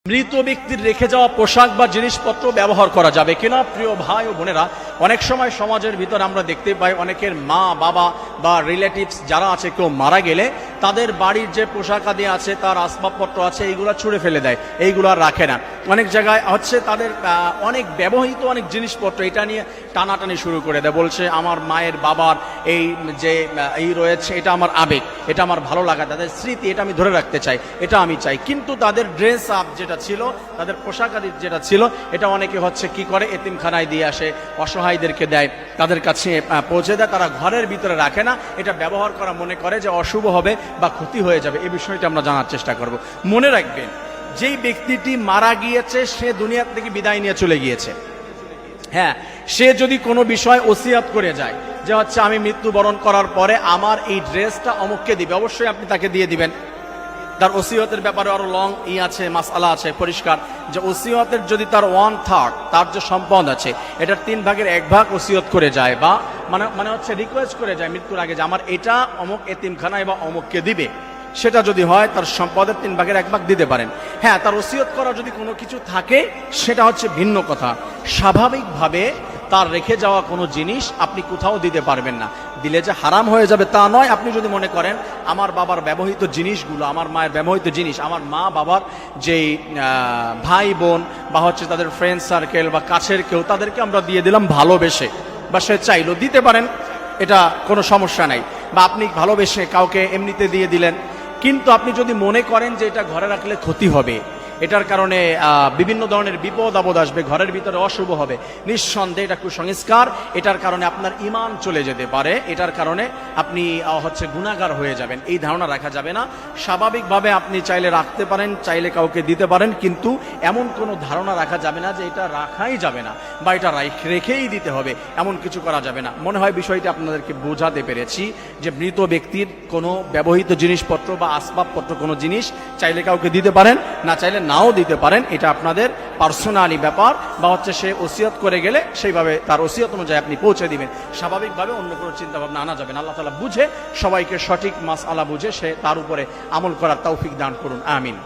মৃত ব্যক্তির রেখে যাওয়া পোশাক বা জিনিসপত্র ব্যবহার করা যাবে কিনা? প্রিয় ভাই ও বোনেরা, অনেক সময় সমাজের ভিতর আমরা দেখতে পাই অনেকের মা বাবা বা রিলেটিভস যারা আছে কেউ মারা গেলে তাদের বাড়ির যে পোশাক আদি আছে, তার আসবাবপত্র আছে, এইগুলো ছুঁড়ে ফেলে দেয়, এইগুলো আর রাখে না। অনেক জায়গায় হচ্ছে তাদের অনেক ব্যবহৃত অনেক জিনিসপত্র এটা নিয়ে টানাটানি শুরু করে দেয়, বলছে আমার মায়ের বাবার এই যে এই রয়েছে এটা আমার আবেগ, এটা আমার ভালো লাগা, তাদের স্মৃতি, এটা আমি ধরে রাখতে চাই, এটা আমি চাই। কিন্তু তাদের ড্রেস আপ যেটা ছিল, তাদের পোশাক আদি যেটা ছিল, এটা অনেকে হচ্ছে কি করে এতিমখানায় দিয়ে আসে, অসহায়দেরকে দেয়, তাদের কাছে পৌঁছে দেয়, তারা ঘরের ভিতরে রাখে না। এটা ব্যবহার করা মনে করে যে অশুভ হবে বা ক্ষতি হয়ে যাবে। এই বিষয়টা আমরা জানার চেষ্টা করব। মনে রাখবেন, যেই ব্যক্তিটি মারা গিয়েছে সে দুনিয়া থেকে বিদায় নিয়ে চলে গিয়েছে। হ্যাঁ, সে যদি কোনো বিষয় ওসিয়াত করে যায় যে হচ্ছে আমি মৃত্যুবরণ করার পরে আমার এই ড্রেসটা অমুককে দিবে, অবশ্যই আপনি তাকে দিয়ে দিবেন। তার ওসিয়তের ব্যাপারে আরো লং আছে, মাসআলা আছে, পরিষ্কার যে ওসিয়তের যদি তার 1/3 তার যে সম্পদ আছে এটার 3 ভাগের 1 ভাগ ওসিয়ত করে যায়, বা মানে হচ্ছে রিকোয়েস্ট করে যায় মৃত্যুর আগে যে আমার এটা অমুক এতিমখানায় বা অমুককে দিবে, সেটা যদি হয় তার সম্পদের 3 ভাগের 1 ভাগ দিতে পারেন। হ্যাঁ, তার ওসিয়ত করা যদি কোনো কিছু থাকে সেটা হচ্ছে ভিন্ন কথা। স্বাভাবিকভাবে তার রেখে যাওয়া কোনো জিনিস আপনি কোথাও দিতে পারবেন না। দিলে যে হারাম হয়ে যাবে তা নয়। আপনি যদি মনে করেন আমার বাবার ব্যবহৃত জিনিসগুলো, আমার মায়ের ব্যবহৃত জিনিস, আমার মা বাবার যেই ভাই বোন বা হচ্ছে তাদের ফ্রেন্ড সার্কেল বা কাছের কেউ, তাদেরকে আমরা দিয়ে দিলাম ভালোবেসে, বা সে চাইলো দিতে পারেন, এটা কোনো সমস্যা নাই। বা আপনি ভালোবেসে কাউকে এমনিতে দিয়ে দিলেন, কিন্তু আপনি যদি মনে করেন যে এটা ঘরে রাখলে ক্ষতি হবে, এটার কারণে বিভিন্ন ধরনের বিপদ আপদ আসবে, ঘরের ভিতরে অশুভ হবে, নিঃসন্দেহে এটা কুসংস্কার, এটার কারণে আপনার ঈমান চলে যেতে পারে, এটার কারণে আপনি হচ্ছে গুনাহগার হয়ে যাবেন, এই ধারণা রাখা যাবে না। স্বাভাবিকভাবে আপনি চাইলে রাখতে পারেন, চাইলে কাউকে দিতে পারেন, কিন্তু এমন কোনো ধারণা রাখা যাবে না যে এটা রাখাই যাবে না বা এটা রেখেই দিতে হবে, এমন কিছু করা যাবে না। মনে হয় বিষয়টি আপনাদেরকে বোঝাতে পেরেছি যে মৃত ব্যক্তির কোনো ব্যবহৃত জিনিসপত্র বা আসবাবপত্র কোনো জিনিস চাইলে কাউকে দিতে পারেন, না চাইলে নাও দিতে পারেন, এটা আপনাদের পার্সোনালি ব্যাপার, বা হচ্ছে সে ওসিয়ত করে গেলে সেইভাবে তার ওসিয়ত অনুযায়ী আপনি পৌঁছে দিবেন। স্বাভাবিকভাবে অন্য কোনো চিন্তা ভাবনা আনা যাবে না। আল্লাহ তাআলা বুঝে সবাইকে সঠিক মাসআলা বুঝে সে তার উপরে আমল করার তৌফিক দান করুন, আমিন।